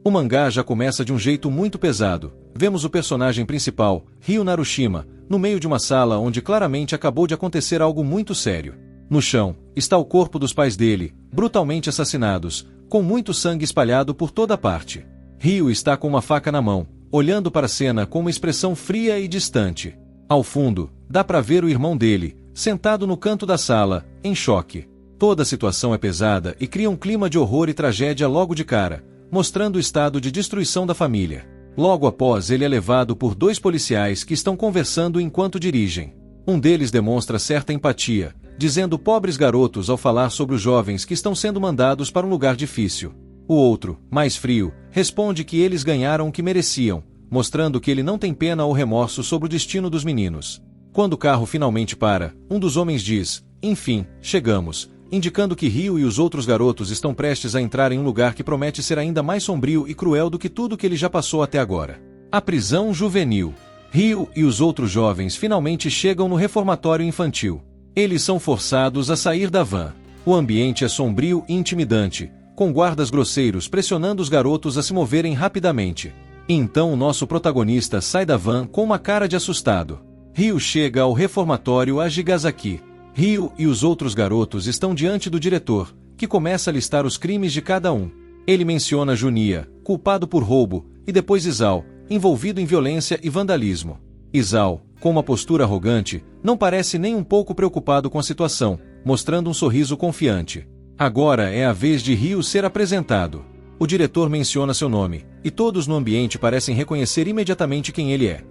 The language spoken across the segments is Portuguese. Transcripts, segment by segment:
O mangá já começa de um jeito muito pesado. Vemos o personagem principal, Ryu Narushima, no meio de uma sala onde claramente acabou de acontecer algo muito sério. No chão, está o corpo dos pais dele, brutalmente assassinados, com muito sangue espalhado por toda parte. Ryu está com uma faca na mão, olhando para a cena com uma expressão fria e distante. Ao fundo, dá para ver o irmão dele, sentado no canto da sala, em choque. Toda a situação é pesada e cria um clima de horror e tragédia logo de cara, mostrando o estado de destruição da família. Logo após, ele é levado por dois policiais que estão conversando enquanto dirigem. Um deles demonstra certa empatia, dizendo pobres garotos ao falar sobre os jovens que estão sendo mandados para um lugar difícil. O outro, mais frio, responde que eles ganharam o que mereciam, mostrando que ele não tem pena ou remorso sobre o destino dos meninos. Quando o carro finalmente para, um dos homens diz, enfim, chegamos, indicando que Ryu e os outros garotos estão prestes a entrar em um lugar que promete ser ainda mais sombrio e cruel do que tudo que ele já passou até agora. A prisão juvenil. Ryu e os outros jovens finalmente chegam no reformatório infantil. Eles são forçados a sair da van. O ambiente é sombrio e intimidante, com guardas grosseiros pressionando os garotos a se moverem rapidamente. E então o nosso protagonista sai da van com uma cara de assustado. Ryu chega ao reformatório Ajigasaki. Ryu e os outros garotos estão diante do diretor, que começa a listar os crimes de cada um. Ele menciona Junia, culpado por roubo, e depois Isao, envolvido em violência e vandalismo. Isao, com uma postura arrogante, não parece nem um pouco preocupado com a situação, mostrando um sorriso confiante. Agora é a vez de Ryu ser apresentado. O diretor menciona seu nome, e todos no ambiente parecem reconhecer imediatamente quem ele é.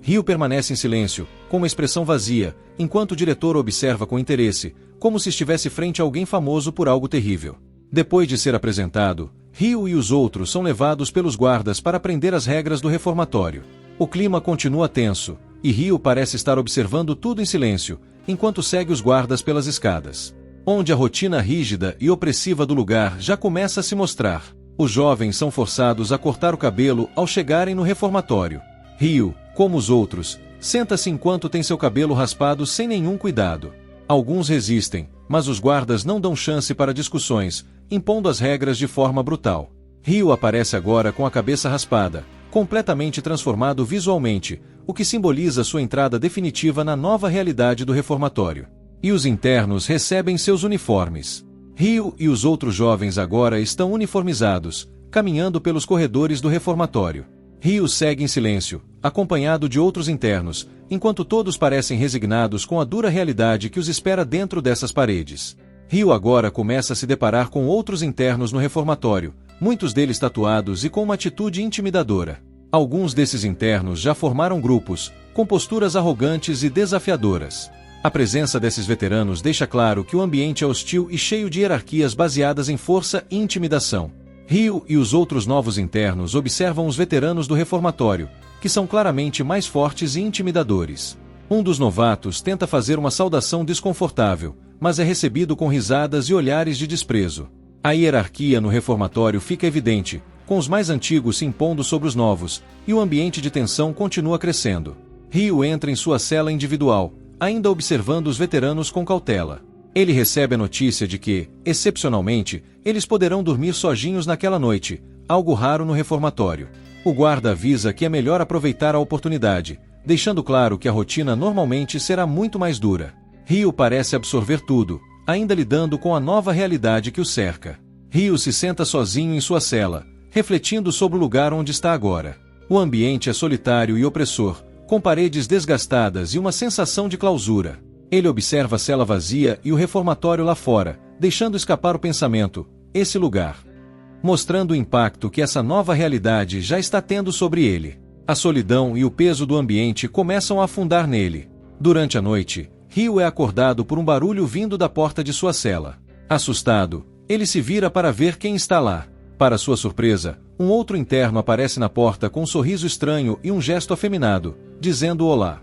Ryu permanece em silêncio, com uma expressão vazia, enquanto o diretor observa com interesse, como se estivesse frente a alguém famoso por algo terrível. Depois de ser apresentado, Ryu e os outros são levados pelos guardas para aprender as regras do reformatório. O clima continua tenso, e Ryu parece estar observando tudo em silêncio, enquanto segue os guardas pelas escadas, onde a rotina rígida e opressiva do lugar já começa a se mostrar. Os jovens são forçados a cortar o cabelo ao chegarem no reformatório. Ryu, como os outros, senta-se enquanto tem seu cabelo raspado sem nenhum cuidado. Alguns resistem, mas os guardas não dão chance para discussões, impondo as regras de forma brutal. Ryu aparece agora com a cabeça raspada, completamente transformado visualmente, o que simboliza sua entrada definitiva na nova realidade do reformatório. E os internos recebem seus uniformes. Ryu e os outros jovens agora estão uniformizados, caminhando pelos corredores do reformatório. Ryu segue em silêncio, acompanhado de outros internos, enquanto todos parecem resignados com a dura realidade que os espera dentro dessas paredes. Ryu agora começa a se deparar com outros internos no reformatório, muitos deles tatuados e com uma atitude intimidadora. Alguns desses internos já formaram grupos, com posturas arrogantes e desafiadoras. A presença desses veteranos deixa claro que o ambiente é hostil e cheio de hierarquias baseadas em força e intimidação. Ryu e os outros novos internos observam os veteranos do reformatório, que são claramente mais fortes e intimidadores. Um dos novatos tenta fazer uma saudação desconfortável, mas é recebido com risadas e olhares de desprezo. A hierarquia no reformatório fica evidente, com os mais antigos se impondo sobre os novos, e o ambiente de tensão continua crescendo. Ryu entra em sua cela individual, ainda observando os veteranos com cautela. Ele recebe a notícia de que, excepcionalmente, eles poderão dormir sozinhos naquela noite, algo raro no reformatório. O guarda avisa que é melhor aproveitar a oportunidade, deixando claro que a rotina normalmente será muito mais dura. Ryu parece absorver tudo, ainda lidando com a nova realidade que o cerca. Ryu se senta sozinho em sua cela, refletindo sobre o lugar onde está agora. O ambiente é solitário e opressor, com paredes desgastadas e uma sensação de clausura. Ele observa a cela vazia e o reformatório lá fora, deixando escapar o pensamento, esse lugar. Mostrando o impacto que essa nova realidade já está tendo sobre ele. A solidão e o peso do ambiente começam a afundar nele. Durante a noite, Ryu é acordado por um barulho vindo da porta de sua cela. Assustado, ele se vira para ver quem está lá. Para sua surpresa, um outro interno aparece na porta com um sorriso estranho e um gesto afeminado, dizendo olá.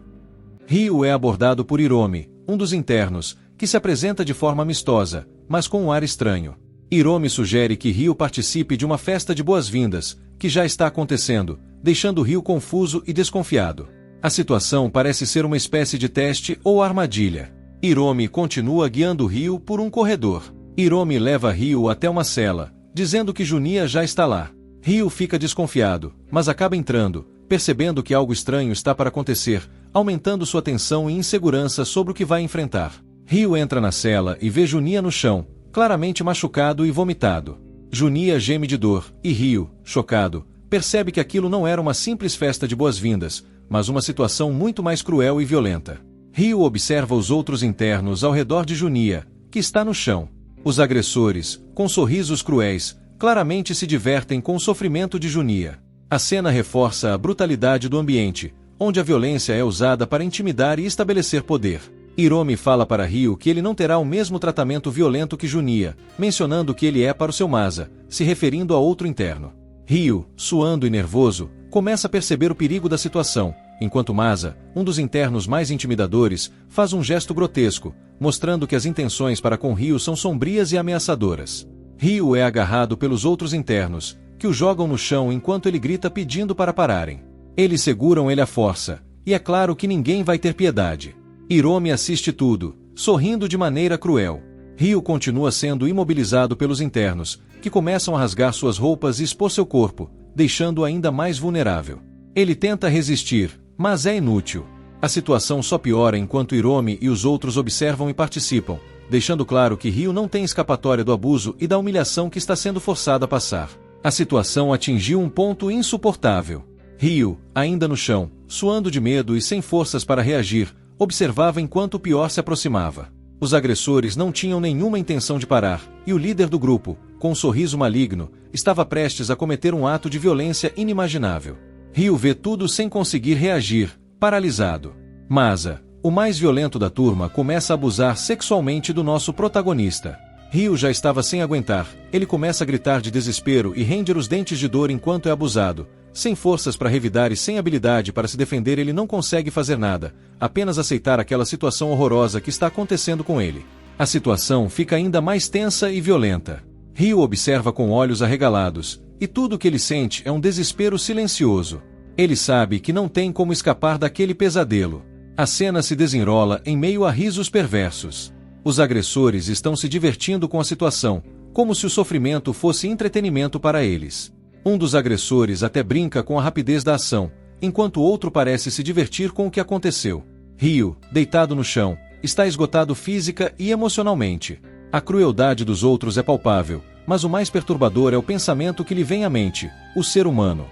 Ryu é abordado por Hiromi, um dos internos, que se apresenta de forma amistosa, mas com um ar estranho. Hiromi sugere que Ryu participe de uma festa de boas-vindas, que já está acontecendo, deixando Ryu confuso e desconfiado. A situação parece ser uma espécie de teste ou armadilha. Hiromi continua guiando Ryu por um corredor. Hiromi leva Ryu até uma cela, dizendo que Junia já está lá. Ryu fica desconfiado, mas acaba entrando, percebendo que algo estranho está para acontecer, aumentando sua tensão e insegurança sobre o que vai enfrentar. Ryu entra na cela e vê Junia no chão, claramente machucado e vomitado. Junia geme de dor, e Ryu, chocado, percebe que aquilo não era uma simples festa de boas-vindas, mas uma situação muito mais cruel e violenta. Ryu observa os outros internos ao redor de Junia, que está no chão. Os agressores, com sorrisos cruéis, claramente se divertem com o sofrimento de Junia. A cena reforça a brutalidade do ambiente, onde a violência é usada para intimidar e estabelecer poder. Hiromi fala para Ryu que ele não terá o mesmo tratamento violento que Junia, mencionando que ele é para o seu Masa, se referindo a outro interno. Ryu, suando e nervoso, começa a perceber o perigo da situação, enquanto Masa, um dos internos mais intimidadores, faz um gesto grotesco, mostrando que as intenções para com Ryu são sombrias e ameaçadoras. Ryu é agarrado pelos outros internos, que o jogam no chão enquanto ele grita pedindo para pararem. Eles seguram ele à força, e é claro que ninguém vai ter piedade. Hiromi assiste tudo, sorrindo de maneira cruel. Ryu continua sendo imobilizado pelos internos, que começam a rasgar suas roupas e expor seu corpo, deixando-o ainda mais vulnerável. Ele tenta resistir, mas é inútil. A situação só piora enquanto Hiromi e os outros observam e participam, deixando claro que Ryu não tem escapatória do abuso e da humilhação que está sendo forçado a passar. A situação atingiu um ponto insuportável. Ryu, ainda no chão, suando de medo e sem forças para reagir, observava enquanto o pior se aproximava. Os agressores não tinham nenhuma intenção de parar, e o líder do grupo, com um sorriso maligno, estava prestes a cometer um ato de violência inimaginável. Ryu vê tudo sem conseguir reagir, paralisado. Masa, o mais violento da turma, começa a abusar sexualmente do nosso protagonista. Ryu já estava sem aguentar, ele começa a gritar de desespero e ranger os dentes de dor enquanto é abusado. Sem forças para revidar e sem habilidade para se defender, ele não consegue fazer nada, apenas aceitar aquela situação horrorosa que está acontecendo com ele. A situação fica ainda mais tensa e violenta. Ryu observa com olhos arregalados, e tudo o que ele sente é um desespero silencioso. Ele sabe que não tem como escapar daquele pesadelo. A cena se desenrola em meio a risos perversos. Os agressores estão se divertindo com a situação, como se o sofrimento fosse entretenimento para eles. Um dos agressores até brinca com a rapidez da ação, enquanto o outro parece se divertir com o que aconteceu. Ryu, deitado no chão, está esgotado física e emocionalmente. A crueldade dos outros é palpável, mas o mais perturbador é o pensamento que lhe vem à mente: o ser humano.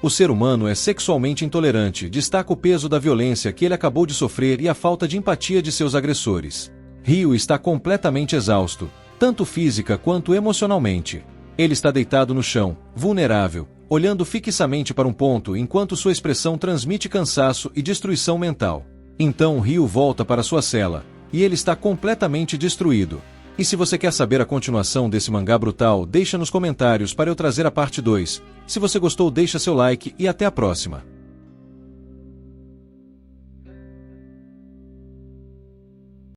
O ser humano é sexualmente intolerante, destaca o peso da violência que ele acabou de sofrer e a falta de empatia de seus agressores. Ryu está completamente exausto, tanto física quanto emocionalmente. Ele está deitado no chão, vulnerável, olhando fixamente para um ponto enquanto sua expressão transmite cansaço e destruição mental. Então Ryu volta para sua cela, e ele está completamente destruído. E se você quer saber a continuação desse mangá brutal, deixa nos comentários para eu trazer a parte 2. Se você gostou, deixa seu like e até a próxima.